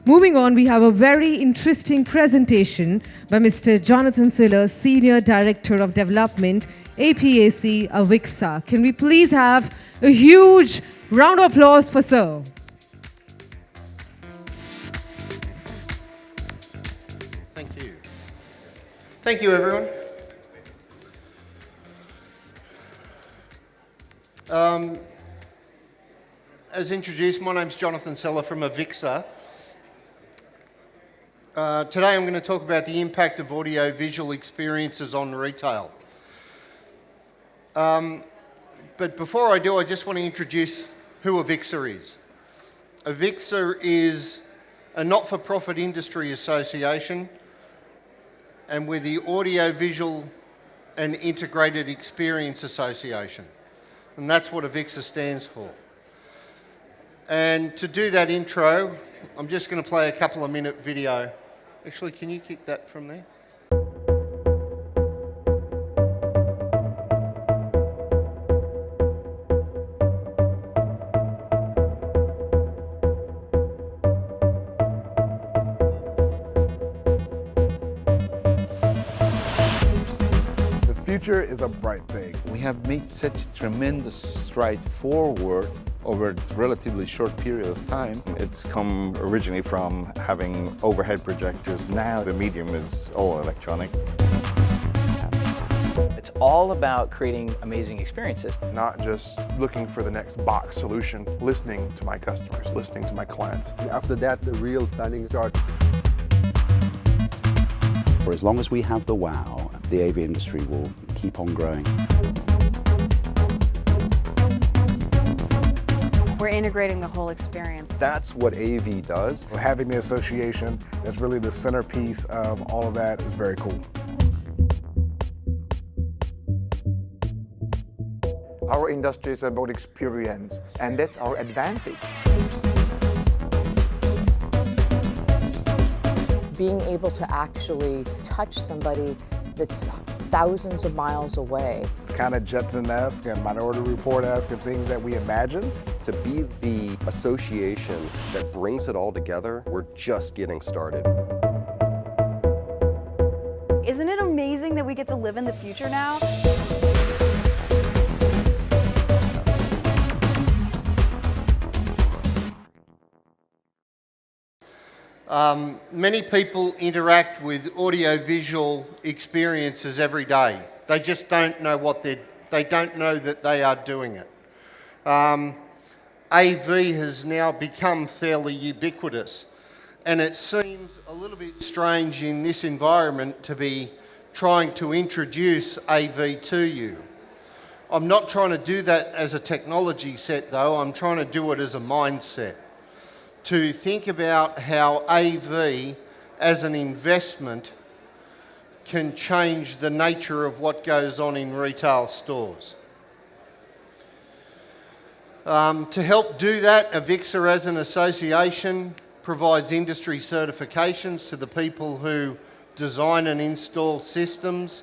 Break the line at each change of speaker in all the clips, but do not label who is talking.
Moving on, we have a very interesting presentation by Mr. Jonathan Siller, Senior Director of Development, APAC Avixa. Can we please have a huge round of applause for Sir?
Thank you. Thank you, everyone. As introduced, my name's Jonathan Siller from Avixa. Today I'm going to talk about the impact of audio-visual experiences on retail. But before I do, I just want to introduce who Avixa is. Avixa is a not-for-profit industry association, and we're the Audio-Visual and Integrated Experience Association. And that's what Avixa stands for. And to do that intro, I'm just going to play a couple of minute video. Actually, can you kick that from there?
The future is a bright thing.
We have made such a tremendous stride forward over a relatively short period of time.
It's come originally from having overhead projectors. Now the medium is all electronic.
It's all about creating amazing experiences.
Not just looking for the next box solution, listening to my customers, listening to my clients.
After that, the real planning starts.
For as long as we have the wow, the AV industry will keep on growing.
We're integrating the whole experience.
That's what AV does.
Having the association that's really the centerpiece of all of that is very cool.
Our industry is about experience, and that's our advantage.
Being able to actually touch somebody that's thousands of miles away.
It's kind of Jetson-esque and Minority Report-esque and things that we imagine.
To be the association that brings it all together, we're just getting started.
Isn't it amazing that we get to live in the future now?
Many people interact with audio-visual experiences every day. They just don't know they don't know that they are doing it. AV has now become fairly ubiquitous, and it seems a little bit strange in this environment to be trying to introduce AV to you. I'm not trying to do that as a technology set though, I'm trying to do it as a mindset. To think about how AV as an investment can change the nature of what goes on in retail stores. To help do that, Avixa as an association provides industry certifications to the people who design and install systems.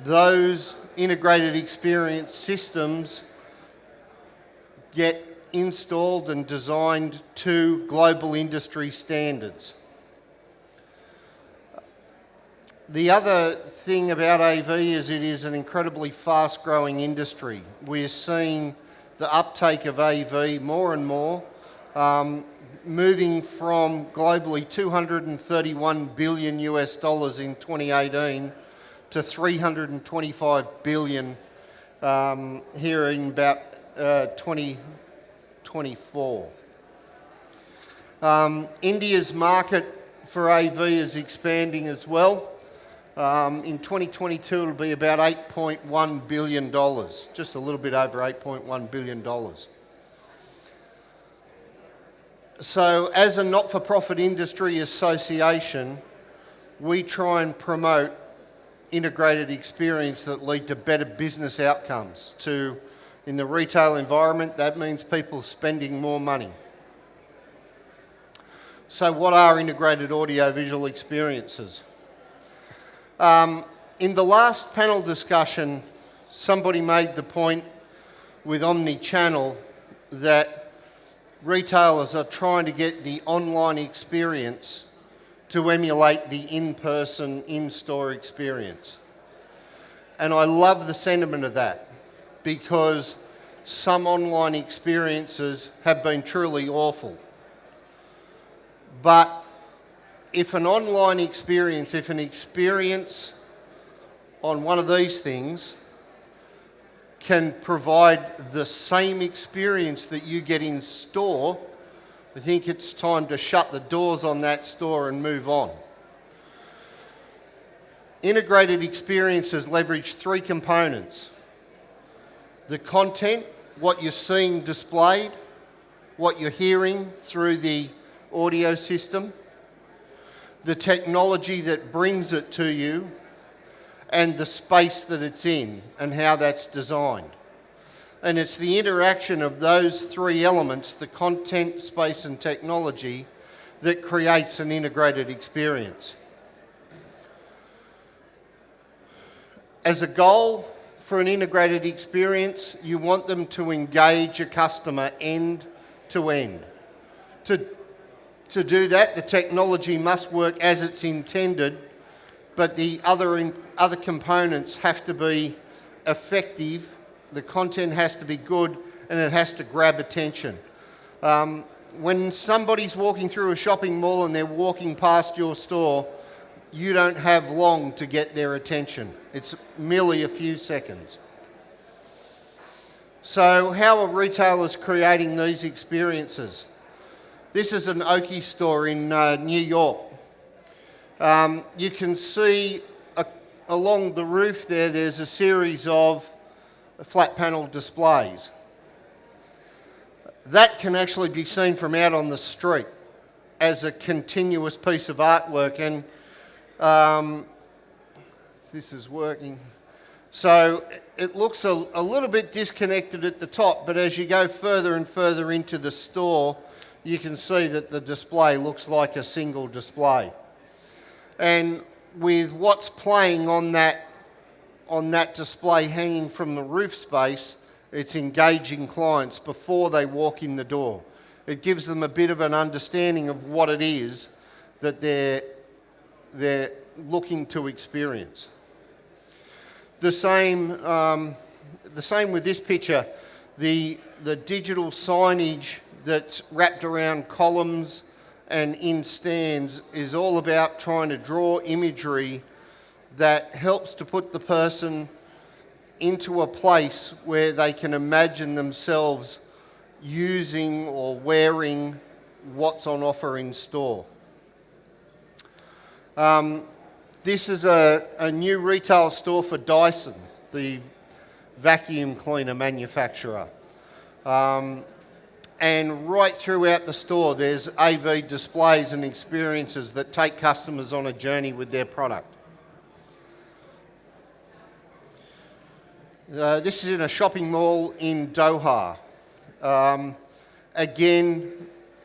Those integrated experience systems get installed and designed to global industry standards. The other thing about AV is it is an incredibly fast-growing industry. We're seeing the uptake of AV more and more, moving from globally $231 billion US in 2018 to 325 billion here in about 2024. India's market for AV is expanding as well. In 2022, it'll be about $8.1 billion, just a little bit over $8.1 billion. So as a not-for-profit industry association, we try and promote integrated experience that lead to better business outcomes. In the retail environment, that means people spending more money. So what are integrated audio-visual experiences? In the last panel discussion, somebody made the point with omni-channel that retailers are trying to get the online experience to emulate the in-person, in-store experience. And I love the sentiment of that, because some online experiences have been truly awful. But if an online experience, if an experience on one of these things can provide the same experience that you get in store, I think it's time to shut the doors on that store and move on. Integrated experiences leverage three components: the content, what you're seeing displayed, what you're hearing through the audio system, the technology that brings it to you, and the space that it's in and how that's designed. And it's the interaction of those three elements, the content, space and technology, that creates an integrated experience. As a goal for an integrated experience, you want them to engage a customer end to end. To do that, the technology must work as it's intended, but the other components have to be effective, the content has to be good, and it has to grab attention. When somebody's walking through a shopping mall and they're walking past your store, you don't have long to get their attention. It's merely a few seconds. So how are retailers creating these experiences? This is an Oki store in New York. You can see along the roof there's a series of flat panel displays. That can actually be seen from out on the street as a continuous piece of artwork, and this is working. So it looks a little bit disconnected at the top, but as you go further and further into the store, you can see that the display looks like a single display. And with what's playing on that display hanging from the roof space, it's engaging clients before they walk in the door. It gives them a bit of an understanding of what it is that they're looking to experience. The same with this picture. The digital signage that's wrapped around columns and in stands is all about trying to draw imagery that helps to put the person into a place where they can imagine themselves using or wearing what's on offer in store. This is a new retail store for Dyson, the vacuum cleaner manufacturer. And right throughout the store, there's AV displays and experiences that take customers on a journey with their product. This is in a shopping mall in Doha. Again,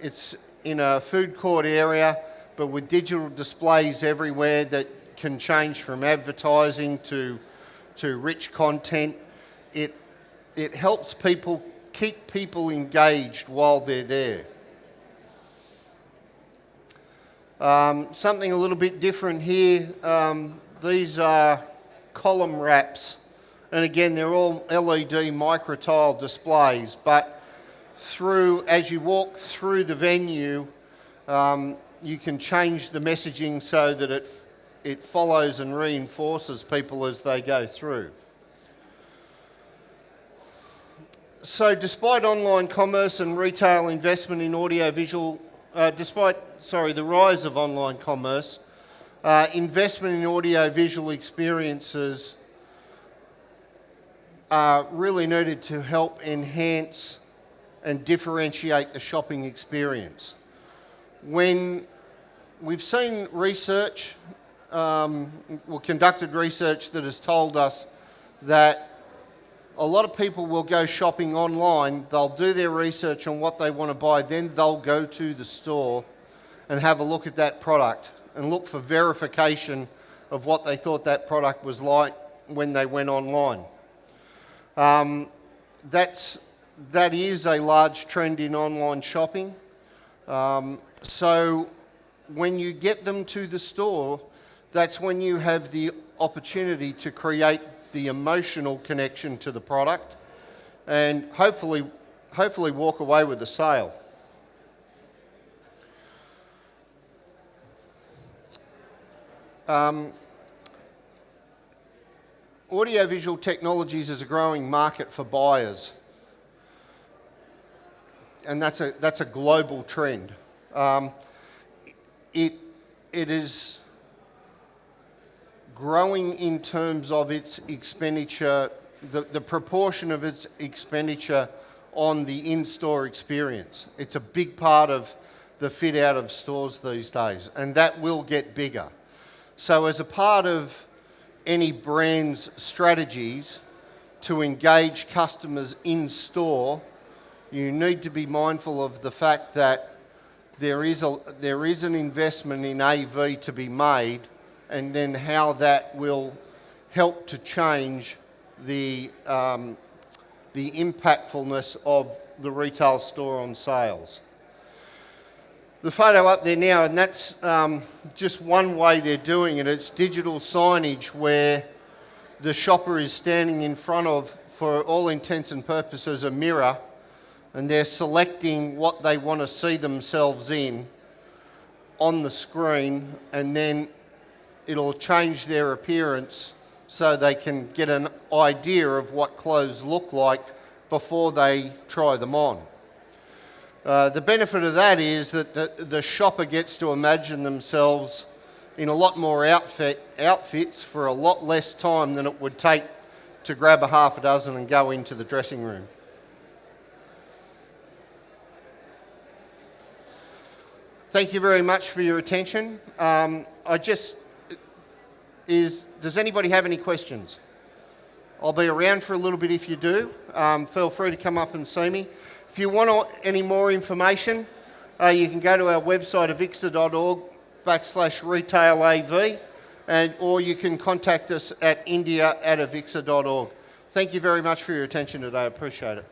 it's in a food court area, but with digital displays everywhere that can change from advertising to rich content. It helps people keep people engaged while they're there. Something a little bit different here. These are column wraps, and again they're all LED micro-tile displays, but as you walk through the venue, you can change the messaging so that it follows and reinforces people as they go through. So despite online commerce and retail investment in audiovisual, the rise of online commerce, investment in audiovisual experiences are really needed to help enhance and differentiate the shopping experience. When we've seen research, conducted research that has told us that a lot of people will go shopping online, they'll do their research on what they want to buy, then they'll go to the store and have a look at that product and look for verification of what they thought that product was like when they went online. That's that is a large trend in online shopping. So when you get them to the store, that's when you have the opportunity to create the emotional connection to the product and hopefully walk away with a sale. Audiovisual technologies is a growing market for buyers, and that's a global trend. It is growing in terms of its expenditure, the proportion of its expenditure on the in-store experience. It's a big part of the fit out of stores these days, and that will get bigger. So as a part of any brand's strategies to engage customers in store, you need to be mindful of the fact that there is an investment in AV to be made, and then how that will help to change the impactfulness of the retail store on sales. The photo up there now, and that's just one way they're doing it. It's digital signage where the shopper is standing in front of, for all intents and purposes, a mirror, and they're selecting what they want to see themselves in on the screen, and then it'll change their appearance so they can get an idea of what clothes look like before they try them on. The benefit of that is that the shopper gets to imagine themselves in a lot more outfits for a lot less time than it would take to grab a half a dozen and go into the dressing room. Thank you very much for your attention. Does anybody have any questions? I'll be around for a little bit if you do. Feel free to come up and see me. If you want any more information, you can go to our website, avixa.org/retailav, or you can contact us at india@avixa.org. Thank you very much for your attention today. I appreciate it.